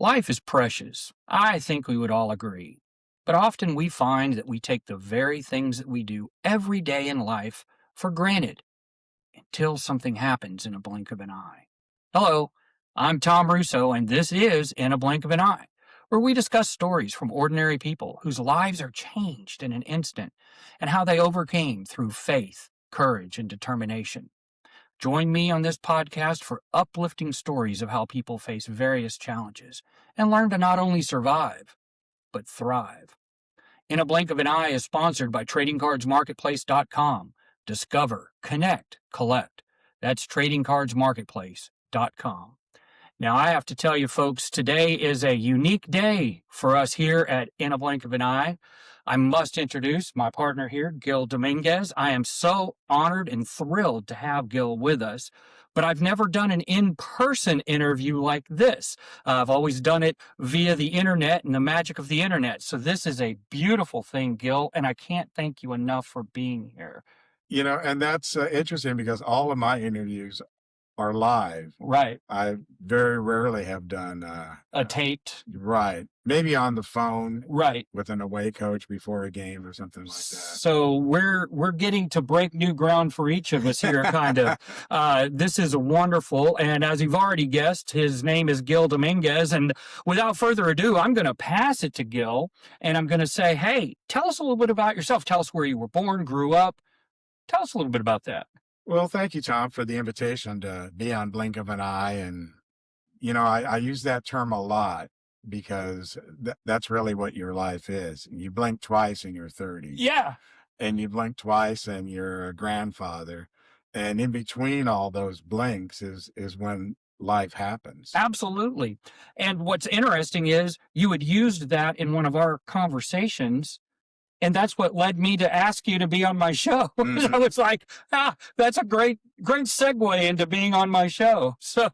Life is precious. I think we would all agree. But often we find that we take the very things that we do every day in life for granted until something happens in a blink of an eye. Hello, I'm Tom Russo, and this is In a Blink of an Eye, where we discuss stories from ordinary people whose lives are changed in an instant and how they overcame through faith, courage, and determination. Join me on this podcast for uplifting stories of how people face various challenges and learn to not only survive, but thrive. In a Blink of an Eye is sponsored by TradingCardsMarketplace.com. Discover, connect, collect. That's TradingCardsMarketplace.com. Now, I have to tell you, folks, today is a unique day for us here at In a Blink of an Eye. I must introduce my partner here, Gil Dominguez. I am so honored and thrilled to have Gil with us, but I've never done an in-person interview like this. I've always done it via the internet and the magic of the internet. So this is a beautiful thing, Gil, and I can't thank you enough for being here. And that's interesting because all of my interviews are live. Right. I very rarely have done A taped. Right. Maybe on the phone. Right. With an away coach before a game or something like that. So we're getting to break new ground for each of us here, kind of. This is wonderful, and as you've already guessed, his name is Gil Dominguez. And without further ado, I'm going to pass it to Gil, and I'm going to say, hey, tell us a little bit about yourself. Tell us where you were born, grew up. Tell us a little bit about that. Well, thank you, Tom, for the invitation to be on Blink of an Eye. And, I use that term a lot because that's really what your life is. You blink twice and you're 30. Yeah. And you blink twice and you're a grandfather. And in between all those blinks is when life happens. Absolutely. And what's interesting is you had used that in one of our conversations. And that's what led me to ask you to be on my show. Mhm. So it's like, that's a great segue into being on my show. So,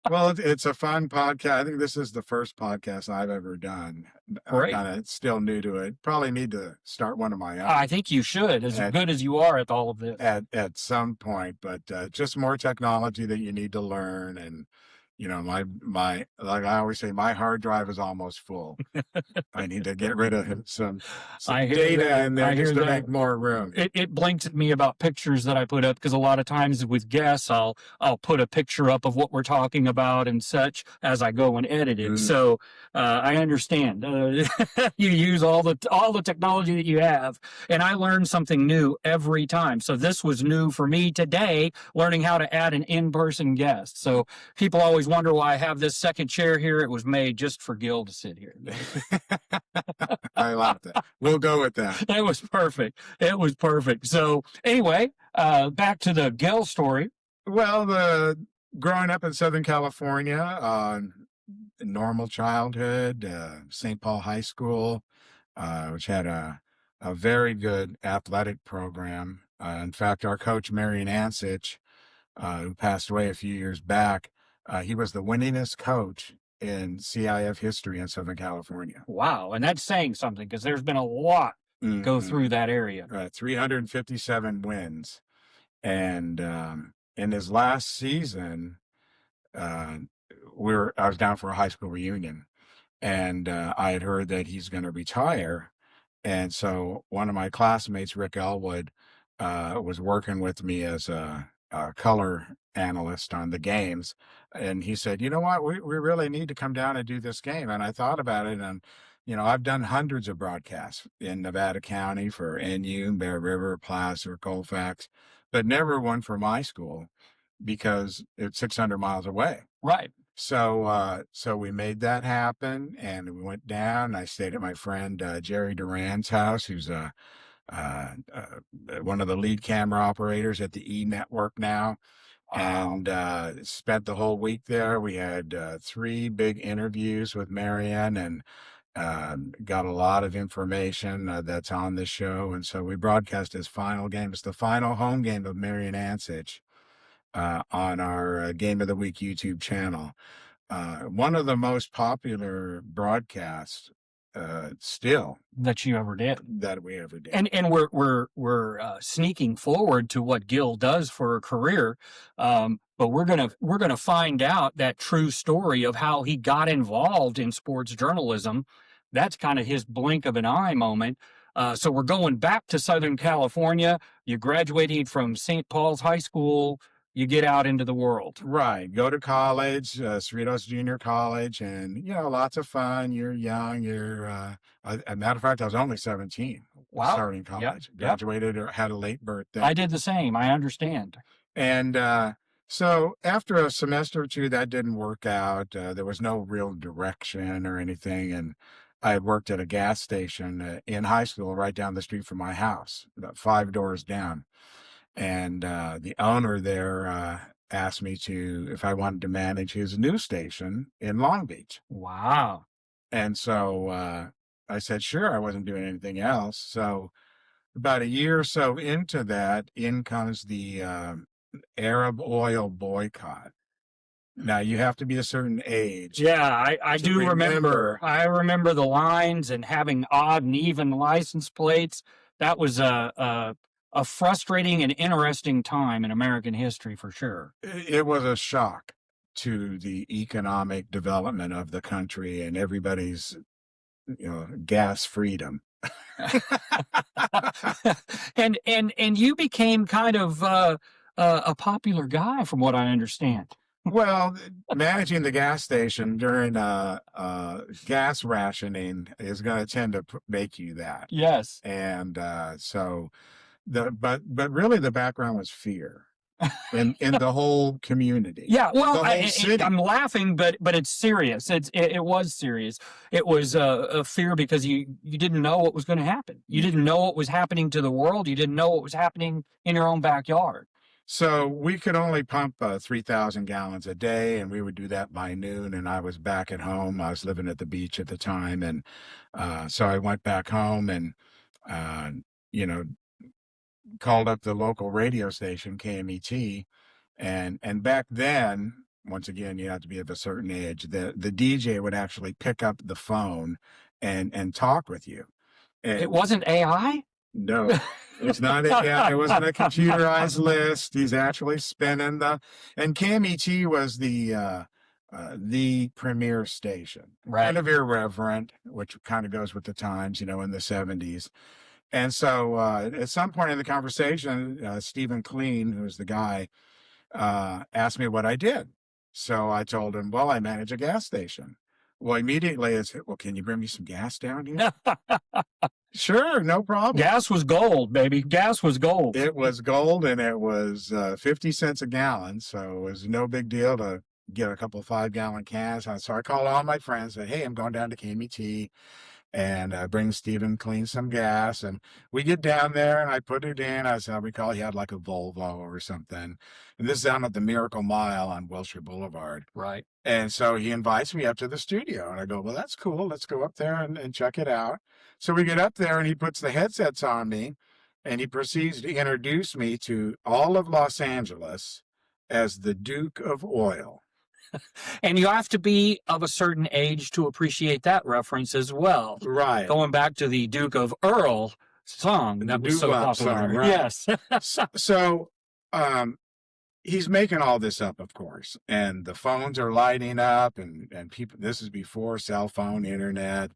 Well, it's a fun podcast. I think this is the first podcast I've ever done. Great. I'm kind of still new to it. Probably need to start one of my own I think you should, as good as you are at all of this. at some point. But just more technology that you need to learn. And my like I always say, my hard drive is almost full. I need to get rid of some data in there just to make more room. It blinks at me about pictures that I put up, because a lot of times with guests, I'll put a picture up of what we're talking about and such as I go and edit it. So I understand. You use all the technology that you have, and I learn something new every time. So this was new for me today, learning how to add an in-person guest. So people always wonder why I have this second chair here. It was made just for Gil to sit here. I like that. We'll go with that. It was perfect. It was perfect. So anyway, back to the Gil story. Well, growing up in Southern California, normal childhood, St. Paul High School, which had a very good athletic program. In fact, our coach, Marion Ansich, who passed away a few years back, he was the winningest coach in CIF history in Southern California. Wow. And that's saying something, because there's been a lot go through that area. 357 wins. And in his last season, I was down for a high school reunion, and I had heard that he's going to retire. And so one of my classmates, Rick Elwood, was working with me as a color analyst on the games. And he said, you know what, we really need to come down and do this game. And I thought about it, and I've done hundreds of broadcasts in Nevada County for NU, Bear River, Placer, Colfax, but never one for my school because it's 600 miles away. Right. So we made that happen, and we went down. I stayed at my friend Jerry Duran's house, who's one of the lead camera operators at the E Network now. Wow. And spent the whole week there. We had 3 big interviews with Marianne, and got a lot of information that's on the show. And so we broadcast his final game. It's the final home game of Marion Ansich on our Game of the Week YouTube channel. One of the most popular broadcasts still that you ever did. that we ever did. And we're sneaking forward to what Gil does for a career, but we're gonna find out that true story of how he got involved in sports journalism. That's kind of his blink of an eye moment. So we're going back to Southern California. You're graduating from St. Paul's High School. You get out into the world. Right. Go to college, Cerritos Junior College, and lots of fun. You're young. As a matter of fact, I was only 17 Wow. starting Yep. college. Yep. Graduated or had a late birthday. I did the same. I understand. And so after a semester or two, that didn't work out. There was no real direction or anything. And I had worked at a gas station in high school right down the street from my house, about 5 doors down. And the owner there asked me if I wanted to manage his news station in Long Beach. Wow. And so I said, sure, I wasn't doing anything else. So about a year or so into that, in comes the Arab oil boycott. Now you have to be a certain age. Yeah, I do remember. I remember the lines and having odd and even license plates. That was a frustrating and interesting time in American history for sure. It was a shock to the economic development of the country and everybody's, gas freedom. and you became kind of a popular guy, from what I understand. Well, managing the gas station during gas rationing is going to tend to make you that. Yes. And but really the background was fear in the whole community. Yeah, well, The whole city. I'm laughing, but it's serious. It was serious. It was a fear because you didn't know what was going to happen. You didn't know what was happening to the world. You didn't know what was happening in your own backyard. So we could only pump 3,000 gallons a day, and we would do that by noon. And I was back at home. I was living at the beach at the time, and so I went back home and you know called up the local radio station, KMET, and back then, once again, you have to be of a certain age. The DJ would actually pick up the phone and talk with you. And It wasn't AI? no, it's not. It wasn't a computerized list. He's actually spinning and KMET was the premier station, Right. kind of irreverent, which kind of goes with the times, in the 70s. And so at some point in the conversation, Stephen Clean, who's the guy, asked me what I did. So I told him, well, I manage a gas station. Well, immediately I said, well, can you bring me some gas down here? Sure, no problem. Gas was gold, baby. Gas was gold. It was gold, and it was 50 cents a gallon. So it was no big deal to get a couple of 5-gallon cans. So I called all my friends and said, hey, I'm going down to KMET and bring Stephen Clean some gas. And we get down there and I put it in. I recall he had like a Volvo or something. And this is down at the Miracle Mile on Wilshire Boulevard. Right. And so he invites me up to the studio. And I go, well, that's cool. Let's go up there and check it out. So we get up there and he puts the headsets on me and he proceeds to introduce me to all of Los Angeles as the Duke of Oil. And you have to be of a certain age to appreciate that reference as well. Right. Going back to the Duke of Earl song that was so doo-wop popular. song, right. Yes. So he's making all this up, of course, and the phones are lighting up and people, this is before cell phone, internet,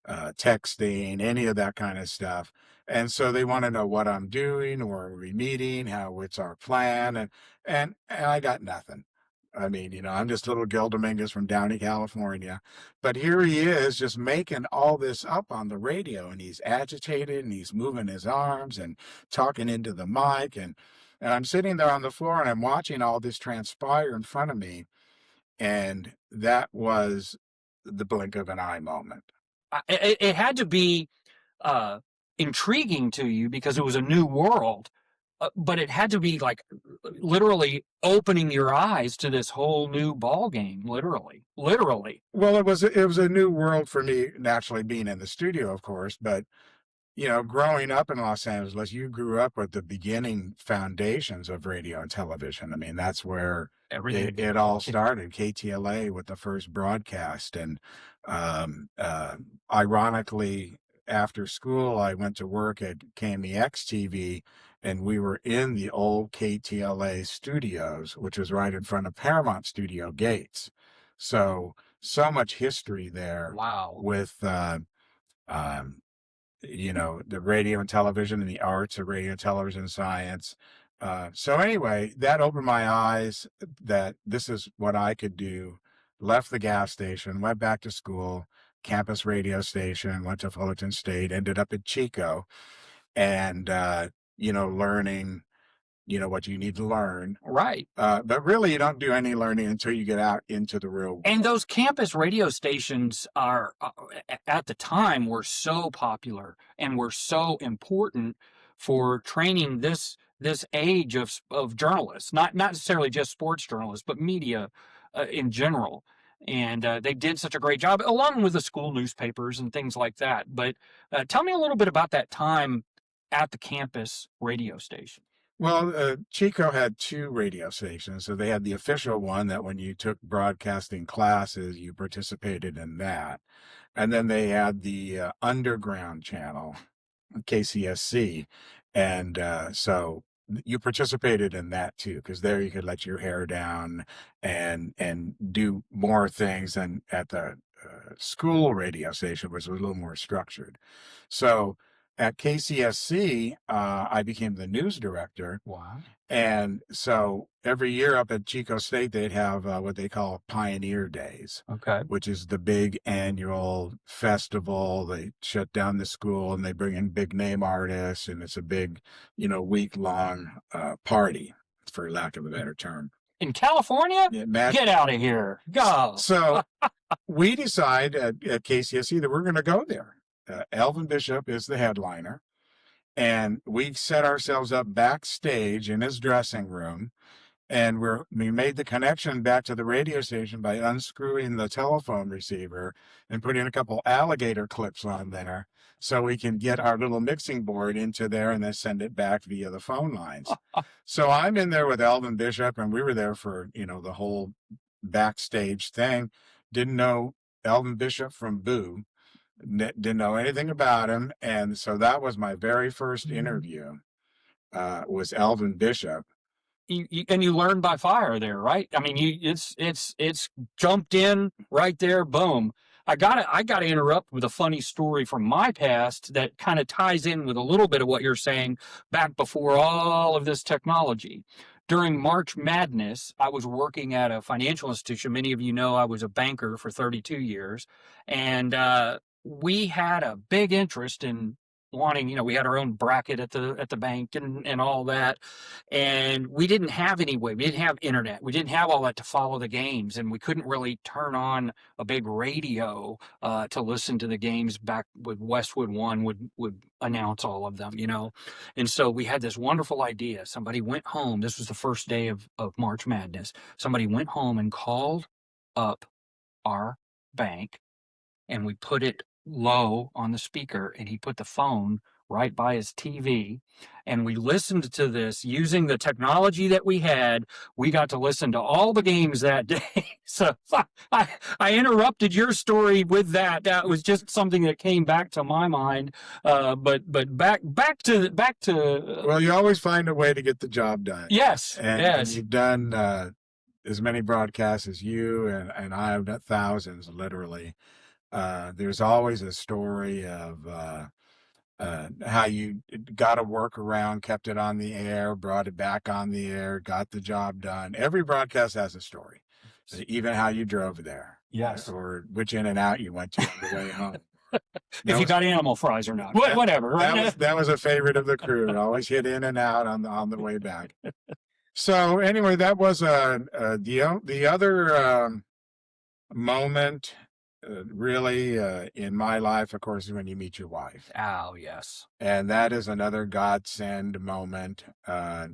texting, any of that kind of stuff. And so they want to know what I'm doing, or are we meeting, what's our plan, and I got nothing. I mean, I'm just little Gil Dominguez from Downey, California. But here he is just making all this up on the radio, and he's agitated and he's moving his arms and talking into the mic. And I'm sitting there on the floor and I'm watching all this transpire in front of me. And that was the blink of an eye moment. It had to be intriguing to you because it was a new world. But it had to be like literally opening your eyes to this whole new ball game. Literally. Well, it was a new world for me, naturally being in the studio, of course. But growing up in Los Angeles, you grew up with the beginning foundations of radio and television. I mean, that's where Everything. it all started. KTLA with the first broadcast, and Um, uh, Ironically, after school, I went to work at KMEX TV, and we were in the old KTLA studios, which was right in front of Paramount Studio gates. So, so much history there Wow. with, um, the radio and television and the arts of radio and television science. So anyway, that opened my eyes that this is what I could do. Left the gas station, went back to school, campus radio station, went to Fullerton State, ended up at Chico, and learning, what you need to learn. Right. But really, you don't do any learning until you get out into the real And world. those campus radio stations are, at the time, were so popular and were so important for training this age of journalists, not necessarily just sports journalists, but media in general. And they did such a great job, along with the school newspapers and things like that. But tell me a little bit about that time at the campus radio station. Well, Chico had two radio stations. So they had the official one that when you took broadcasting classes, you participated in that. And then they had the underground channel, KCSC. And so you participated in that too, because there you could let your hair down and do more things than at the school radio station, which was a little more structured. So at KCSC, I became the news director, Wow. and so every year up at Chico State, they'd have what they call Pioneer Days, Okay. which is the big annual festival. They shut down the school and they bring in big name artists, and it's a big, week long party, for lack of a better term. In California? Yeah, Get out of here. Go. so we decide at KCSE that we're going to go there. Elvin Bishop is the headliner, and we set ourselves up backstage in his dressing room, and we made the connection back to the radio station by unscrewing the telephone receiver and putting a couple alligator clips on there so we can get our little mixing board into there and then send it back via the phone lines. So I'm in there with Elvin Bishop, and we were there for, the whole backstage thing. Didn't know Elvin Bishop from Boo, didn't know anything about him. And so that was my very first interview, was Elvin Bishop. And you learn by fire there, right? I mean, it's jumped in right there, boom. I gotta interrupt with a funny story from my past that kind of ties in with a little bit of what you're saying back before all of this technology. During March Madness, I was working at a financial institution. Many of you know I was a banker for 32 years, and we had a big interest in wanting, we had our own bracket at the bank and all that, and we didn't have any way. We didn't have internet. We didn't have all that to follow the games, and we couldn't really turn on a big radio to listen to the games. Back with Westwood One would announce all of them, and so we had this wonderful idea. Somebody went home. This was the first day of March Madness. Somebody went home and called up our bank, and we put it low on the speaker, and he put the phone right by his TV, and we listened to this using the technology that we had. We got to listen to all the games that day. So I interrupted your story with that. That was just something that came back to my mind. But back to Well, you always find a way to get the job done. yes, And yes. you've done as many broadcasts as you and I have done thousands, literally. There's always a story of how you got a workaround, kept it on the air, brought it back on the air, got the job done. Every broadcast has a story, even how you drove there, Yes. or which in and out you went to on the way home. If you got animal fries or not, whatever. Right? That was a favorite of the crew. It always hit in and out on the way back. So anyway, that was the other moment, really, in my life, of course, is when you meet your wife. Oh, yes. And that is another godsend moment,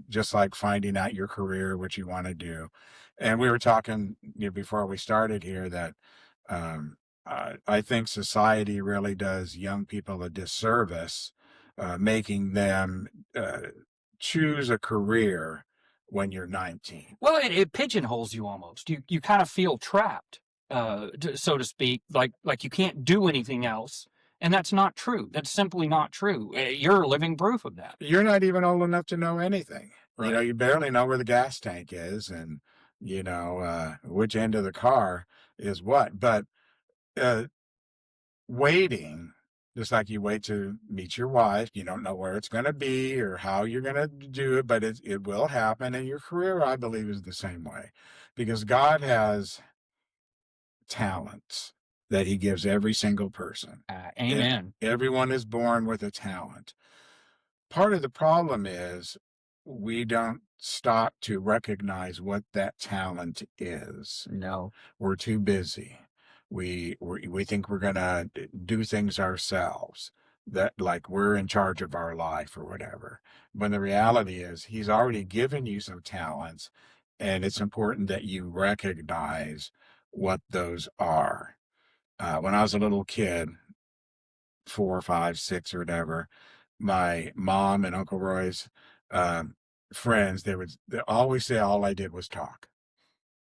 just like finding out your career, what you want to do. And we were talking, before we started here, that I think society really does young people a disservice, making them choose a career when you're 19. Well, it pigeonholes you almost. You kind of feel trapped. so to speak, like you can't do anything else. And that's not true. That's simply not true. You're living proof of that. You're not even old enough to know anything. Right. You barely know where the gas tank is and, which end of the car is what. But uh, waiting, just like you wait to meet your wife, you don't know where it's going to be or how you're going to do it, but it will happen. And your career, I believe, is the same way because God has talents that he gives every single person. Amen. Everyone is born with a talent. Part of the problem is we don't stop to recognize what that talent is. No. We're too busy. We think we're gonna do things ourselves, that like we're in charge of our life or whatever. When the reality is he's already given you some talents, and it's important that you recognize what those are. When I was a little kid, 4, 5, 6, or whatever, my mom and Uncle Roy's um, friends, they always say all I did was talk.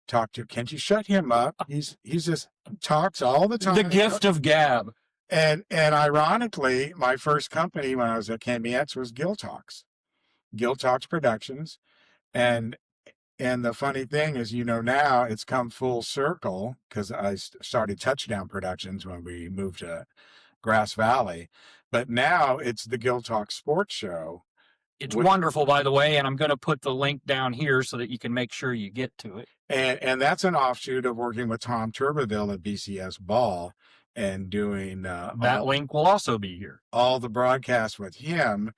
Talk to, can't you shut him up? He's just talks all the The time. gift of gab. And ironically, my first company when I was at KMEX was Gil Talks Productions. And and the funny thing is, now it's come full circle because I started Touchdown Productions when we moved to Grass Valley. But now it's the Gil Talk Sports Show. It's wonderful, by the way, and I'm going to put the link down here so that you can make sure you get to it. And that's an offshoot of working with Tom Turbeville at BCS Ball and doing That link will also be here. all the broadcasts with him.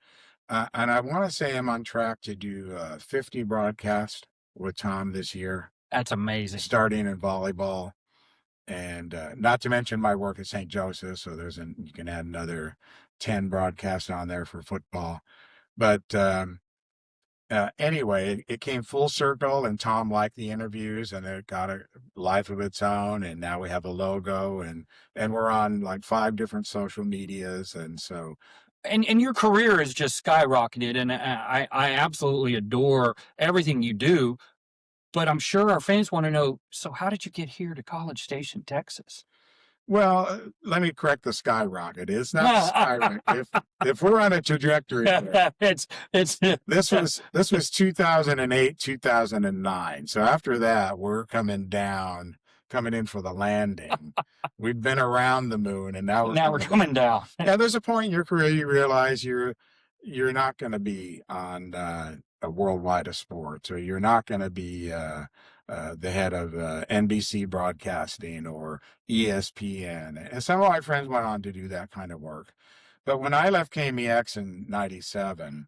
And I want to say I'm on track to do 50 broadcasts with Tom this year, That's amazing. starting in volleyball. And not to mention my work at St. Joseph. So you can add another 10 broadcasts on there for football. But anyway, it came full circle, and Tom liked the interviews, and it got a life of its own. And now we have a logo, and we're on like 5 different social medias, and so. And your career has just skyrocketed, and I absolutely adore everything you do. But I'm sure our fans want to know, so how did you get here to College Station, Texas? Well, let me correct the skyrocket. It's not skyrocket. If we're on a trajectory, it's this was 2008, 2009. So after that, we're coming in for the landing. We've been around the moon, and now we're coming down. Yeah, there's a point in your career you realize you're not going to be on a worldwide of sports, or you're not going to be the head of NBC Broadcasting or ESPN. And some of my friends went on to do that kind of work. But when I left KMEX in '97,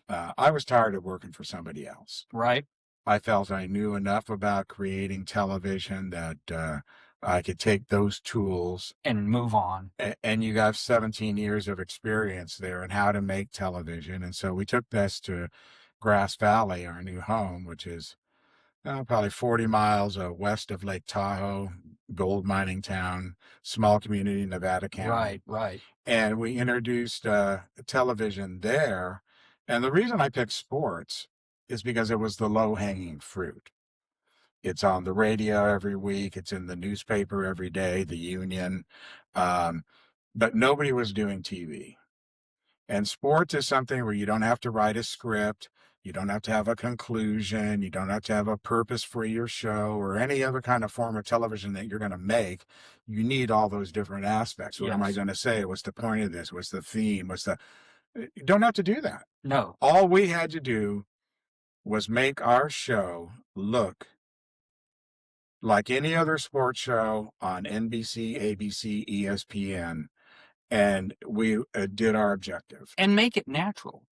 I was tired of working for somebody else. Right. I felt I knew enough about creating television that I could take those tools and move on. And you got 17 years of experience there and how to make television. And so we took this to Grass Valley, our new home, which is probably 40 miles west of Lake Tahoe, gold mining town, small community in Nevada County. Right, right. And we introduced television there. And the reason I picked sports is because it was the low-hanging fruit. It's on the radio every week. It's in the newspaper every day, the Union. But nobody was doing TV. And sports is something where you don't have to write a script. You don't have to have a conclusion. You don't have to have a purpose for your show or any other kind of form of television that you're going to make. You need all those different aspects. What am I going to say? What's the point of this? What's the theme? You don't have to do that. No. All we had to do was make our show look like any other sports show on NBC, ABC, ESPN, and we did our objective. And make it natural.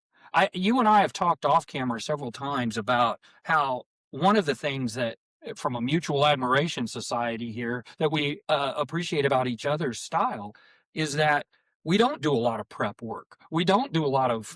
You and I have talked off camera several times about how one of the things that, from a mutual admiration society here, that we appreciate about each other's style is that we don't do a lot of prep work. We don't do a lot of,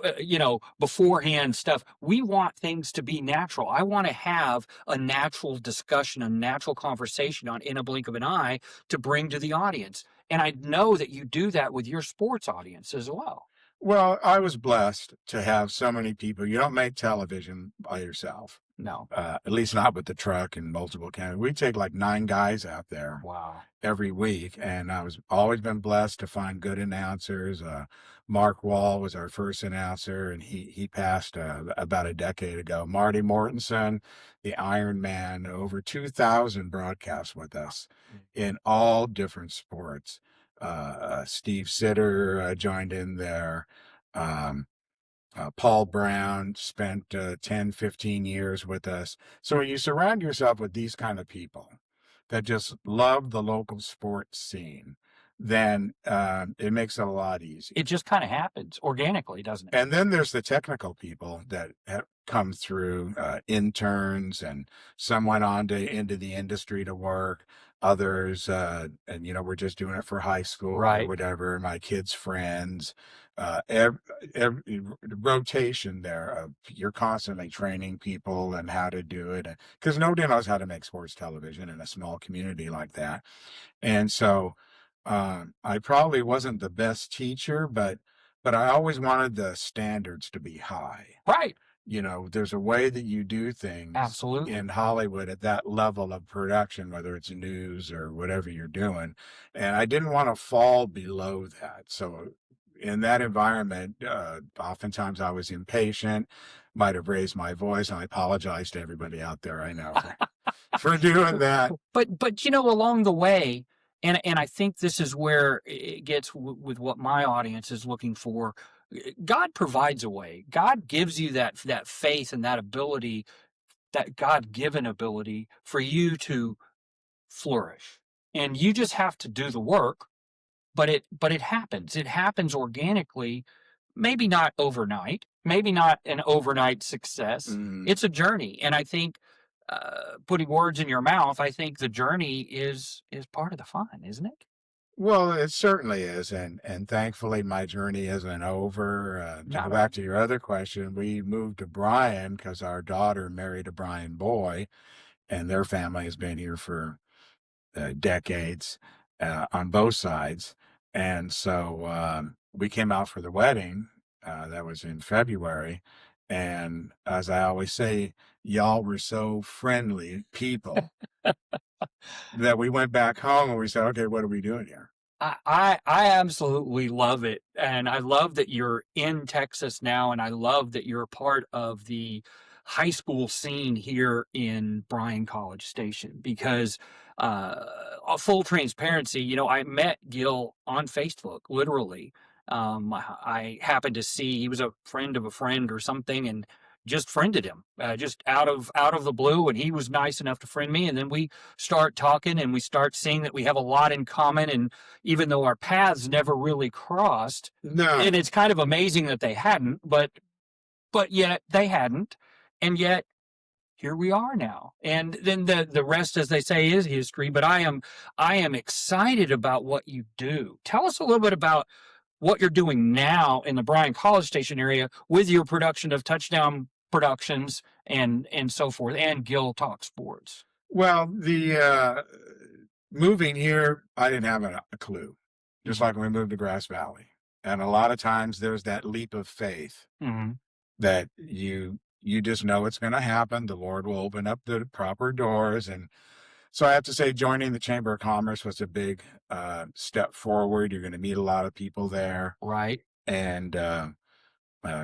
beforehand stuff. We want things to be natural. I want to have a natural discussion, a natural conversation in a blink of an eye to bring to the audience. And I know that you do that with your sports audience as well. Well, I was blessed to have so many people. You don't make television by yourself. No. At least not with the truck and multiple cameras. We take like 9 guys out there Wow. every week, and I was always been blessed to find good announcers. Mark Wall was our first announcer, and he passed about a decade ago. Marty Mortensen, the Iron Man, over 2,000 broadcasts with us in all different sports. Steve Sitter joined in there. Um, Paul Brown spent 10, 15 years with us. So when you surround yourself with these kind of people that just love the local sports scene, then it makes it a lot easier. It just kind of happens organically, doesn't it? And then there's the technical people that have come through, interns, and some went on to into the industry to work. Others, and we're just doing it for high school or Right. whatever. My kids' friends, every rotation there. You're constantly training people and how to do it because nobody knows how to make sports television in a small community like that. And so I probably wasn't the best teacher, but I always wanted the standards to be high. Right. There's a way that you do things Absolutely. in Hollywood at that level of production, whether it's news or whatever you're doing. And I didn't want to fall below that. So in that environment, oftentimes I was impatient, might have raised my voice, and I apologize to everybody out there I know for doing that. But along the way, and I think this is where it gets with what my audience is looking for. God provides a way. God gives you that faith and that ability, that God-given ability for you to flourish. And you just have to do the work, but it happens. It happens organically, maybe not overnight, maybe not an overnight success. Mm. It's a journey. And I think putting words in your mouth, I think the journey is part of the fun, isn't it? Well, it certainly is, and thankfully my journey isn't over. To go Not back to your other question, we moved to Bryan because our daughter married a Bryan boy, and their family has been here for decades on both sides. And so we came out for the wedding. That was in February. And as I always say, y'all were so friendly people that we went back home and we said, okay, what are we doing here? I absolutely love it. And I love that you're in Texas now. And I love that you're a part of the high school scene here in Bryan College Station because, full transparency, I met Gil on Facebook, literally. I happened to see he was a friend of a friend or something and just friended him, just out of the blue. And he was nice enough to friend me. And then we start talking and we start seeing that we have a lot in common. And even though our paths never really crossed, No. and it's kind of amazing that they hadn't, but yet they hadn't, and yet here we are now. And then the rest, as they say, is history. But I am excited about what you do. Tell us a little bit about what you're doing now in the Bryan College Station area with your production of Touchdown Productions and so forth, and Gil Talk Sports. Well, the moving here, I didn't have a clue, just like when we moved to Grass Valley. And a lot of times there's that leap of faith Mm-hmm. that you just know it's going to happen. The Lord will open up the proper doors. And so I have to say, joining the Chamber of Commerce was a big step forward. You're going to meet a lot of people there. Right. And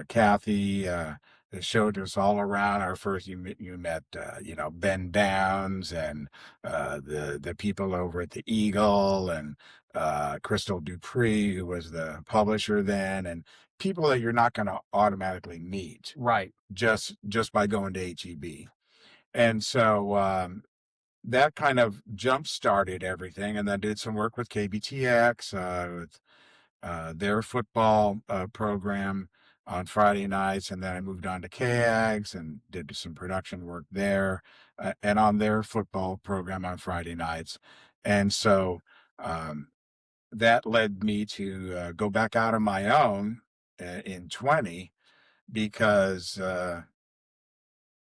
Kathy showed us all around. Our first, you met Ben Downs and the people over at the Eagle and Crystal Dupree, who was the publisher then, and people that you're not going to automatically meet Right. just by going to HEB. And so that kind of jump started everything, and then did some work with KBTX with their football program on Friday nights, and then I moved on to KAGS and did some production work there, and on their football program on Friday nights. And so that led me to go back out on my own in 20 because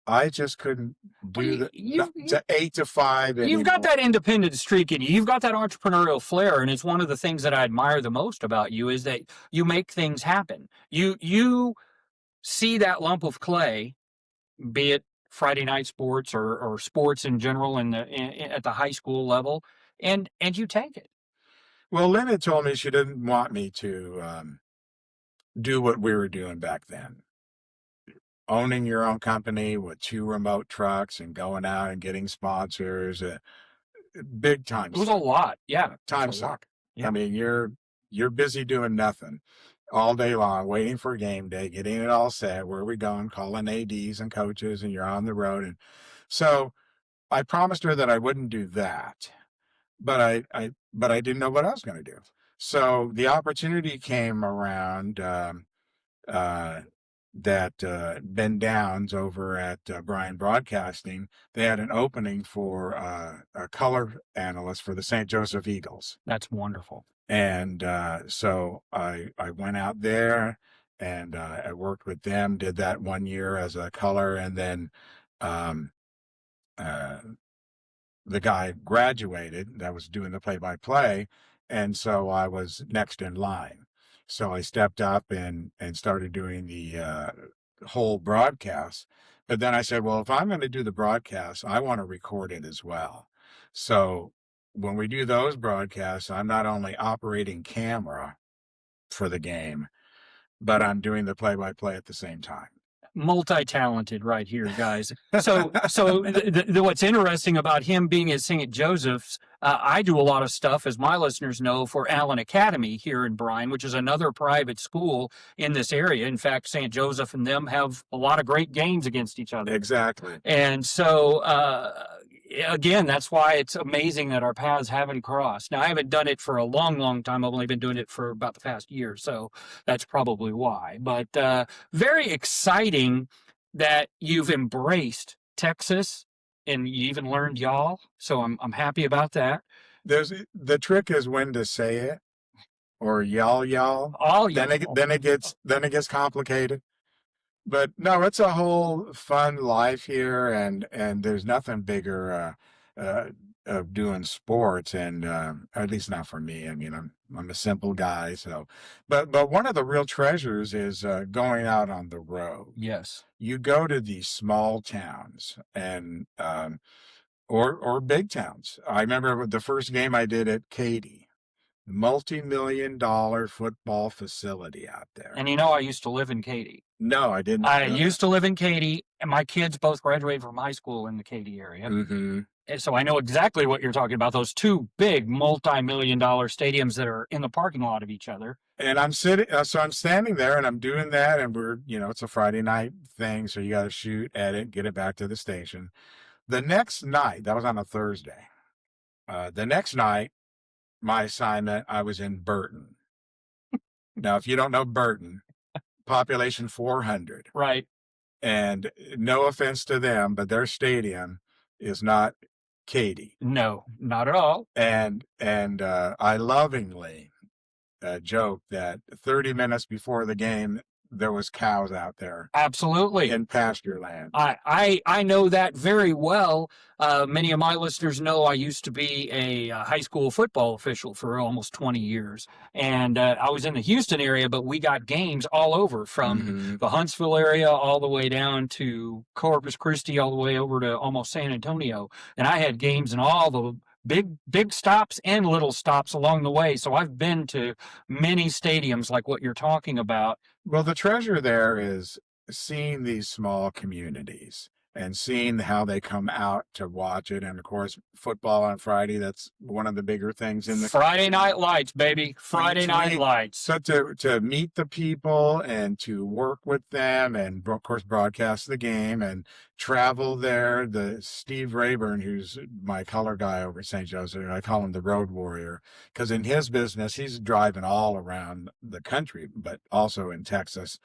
I just couldn't do the 8 to 5 anymore. You've got that independent streak in you. You've got that entrepreneurial flair, and it's one of the things that I admire the most about you is that you make things happen. You see that lump of clay, be it Friday night sports or sports in general at the high school level, and you take it. Well, Lynn had told me she didn't want me to do what we were doing back then. Owning your own company with 2 remote trucks and going out and getting sponsors, big time It was a suck. lot. Yeah, it was Time a lot. suck. I Yeah. mean, you're busy doing nothing all day long, waiting for game day, getting it all set. Where are we going? Calling ADs and coaches, and you're on the road. And so I promised her that I wouldn't do that, but I didn't know what I was going to do. So the opportunity came around. Uh, that Ben Downs over at Bryan Broadcasting, they had an opening for a color analyst for the St. Joseph Eagles. That's wonderful. And so I went out there and I worked with them, did that 1 year as a color, and then um, uh, the guy graduated that was doing the play-by-play, and so I was next in line. So I stepped up and started doing the whole broadcast. But then I said, well, if I'm going to do the broadcast, I want to record it as well. So when we do those broadcasts, I'm not only operating camera for the game, but I'm doing the play-by-play at the same time. Multi-talented right here, guys. So what's interesting about him being at St. Joseph's, I do a lot of stuff, as my listeners know, for Allen Academy here in Bryan, which is another private school in this area. In fact, St. Joseph and them have a lot of great games against each other. Exactly. And so, again, that's why it's amazing that our paths haven't crossed. Now, I haven't done it for a long, long time. I've only been doing it for about the past year, so that's probably why. But very exciting that you've embraced Texas and you even learned y'all. So I'm happy about that. The trick is when to say it, or y'all. All Then y'all. it gets complicated. But no, it's a whole fun life here, and there's nothing bigger of doing sports, and at least not for me. I mean, I'm a simple guy, so. But one of the real treasures is going out on the road. Yes. You go to these small towns and or big towns. I remember the first game I did at Katy, multi-million-dollar football facility out there. And you know, I used to live in Katy. No, I didn't. I used to live in Katy, and my kids both graduated from high school in the Katy area. Mm-hmm. And so I know exactly what you're talking about, those two big multi-million-dollar stadiums that are in the parking lot of each other. And I'm standing there and I'm doing that, and it's a Friday night thing, so you got to shoot, edit, get it back to the station. The next night, that was on a Thursday. The next night, my assignment, I was in Burton. Now, if you don't know Burton, population 400. Right. And no offense to them, but their stadium is not Katy. No, not at all. And I lovingly joke that 30 minutes before the game, there was cows out there. Absolutely. In pasture land. I know that very well. Many of my listeners know I used to be a high school football official for almost 20 years. And I was in the Houston area, but we got games all over from the Huntsville area all the way down to Corpus Christi, all the way over to almost San Antonio. And I had games in all the big stops and little stops along the way. So I've been to many stadiums like what you're talking about. Well, the treasure there is seeing these small communities and seeing how they come out to watch it. And of course, football on Friday, that's one of the bigger things in the Friday Night Lights, baby. Friday Night Lights. So to meet the people and to work with them and of course broadcast the game and travel there. The Steve Rayburn, who's my color guy over at St. Joseph, I call him the road warrior, because in his business, he's driving all around the country, but also in Texas.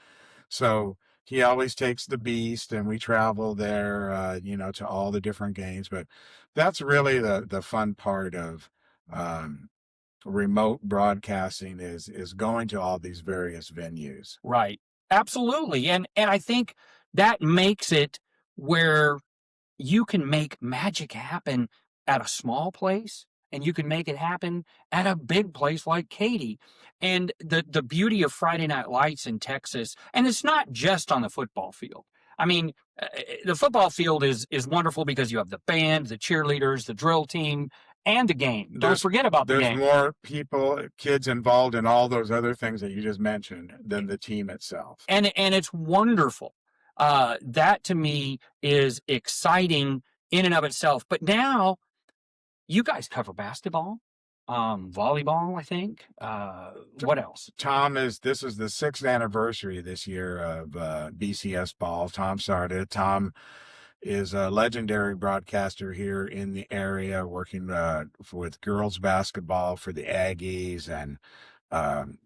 So he always takes the beast, and we travel there, to all the different games. But that's really the fun part of remote broadcasting is going to all these various venues. Right. Absolutely. And I think that makes it where you can make magic happen at a small place, and you can make it happen at a big place like Katy. And the beauty of Friday Night Lights in Texas, and it's not just on the football field. I mean, the football field is wonderful because you have the band, the cheerleaders, the drill team, and the game. Don't forget about the There's game. more people, kids involved in all those other things that you just mentioned than the team itself. And it's wonderful. That to me is exciting in and of itself. But now you guys cover basketball, volleyball, I think. What else? This is the 6th anniversary this year of BCS ball. Tom started. Tom is a legendary broadcaster here in the area, working with girls basketball for the Aggies, and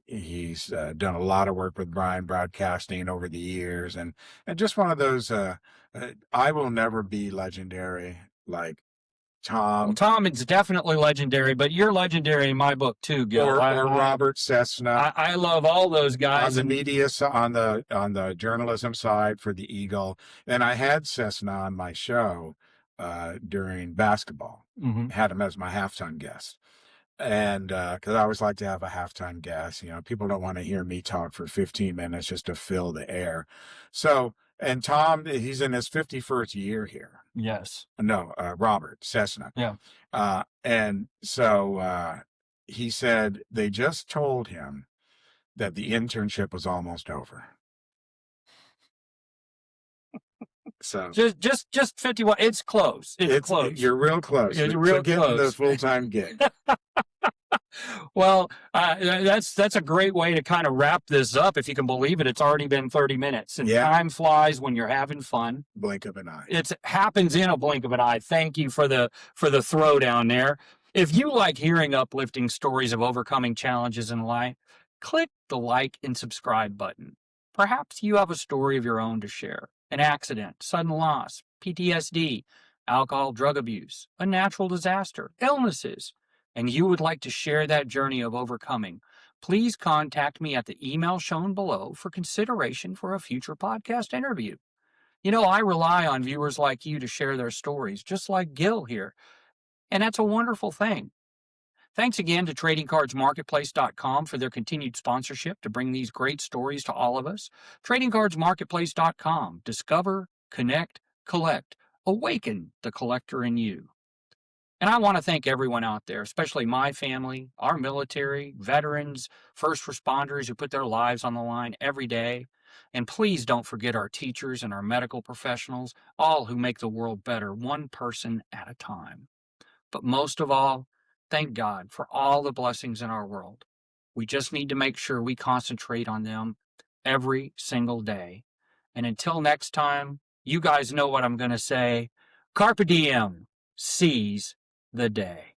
he's done a lot of work with Bryan Broadcasting over the years, and just one of those. I will never be legendary like Tom. Well, Tom is definitely legendary, but you're legendary in my book too, Gil. Or Robert Cessna. I love all those guys. On the media, on the journalism side for the Eagle. And I had Cessna on my show during basketball. Mm-hmm. Had him as my halftime guest. And because I always like to have a halftime guest. People don't want to hear me talk for 15 minutes just to fill the air. So, and Tom, he's in his 51st year here. Yes. No, Robert Cessna. Yeah. And so he said they just told him that the internship was almost over. So just 51. It's close. It's close. You're real close. You're real getting close. The full-time gig. Well, that's a great way to kind of wrap this up. If you can believe it, it's already been 30 minutes. And time flies when you're having fun. Blink of an eye. It happens in a blink of an eye. Thank you for the throwdown there. If you like hearing uplifting stories of overcoming challenges in life, click the like and subscribe button. Perhaps you have a story of your own to share. An accident, sudden loss, PTSD, alcohol, drug abuse, a natural disaster, illnesses, and you would like to share that journey of overcoming, please contact me at the email shown below for consideration for a future podcast interview. I rely on viewers like you to share their stories, just like Gil here, and that's a wonderful thing. Thanks again to TradingCardsMarketplace.com for their continued sponsorship to bring these great stories to all of us. TradingCardsMarketplace.com. Discover, connect, collect. Awaken the collector in you. And I want to thank everyone out there, especially my family, our military, veterans, first responders who put their lives on the line every day. And please don't forget our teachers and our medical professionals, all who make the world better, one person at a time. But most of all, thank God for all the blessings in our world. We just need to make sure we concentrate on them every single day. And until next time, you guys know what I'm going to say. Carpe diem, seize the day.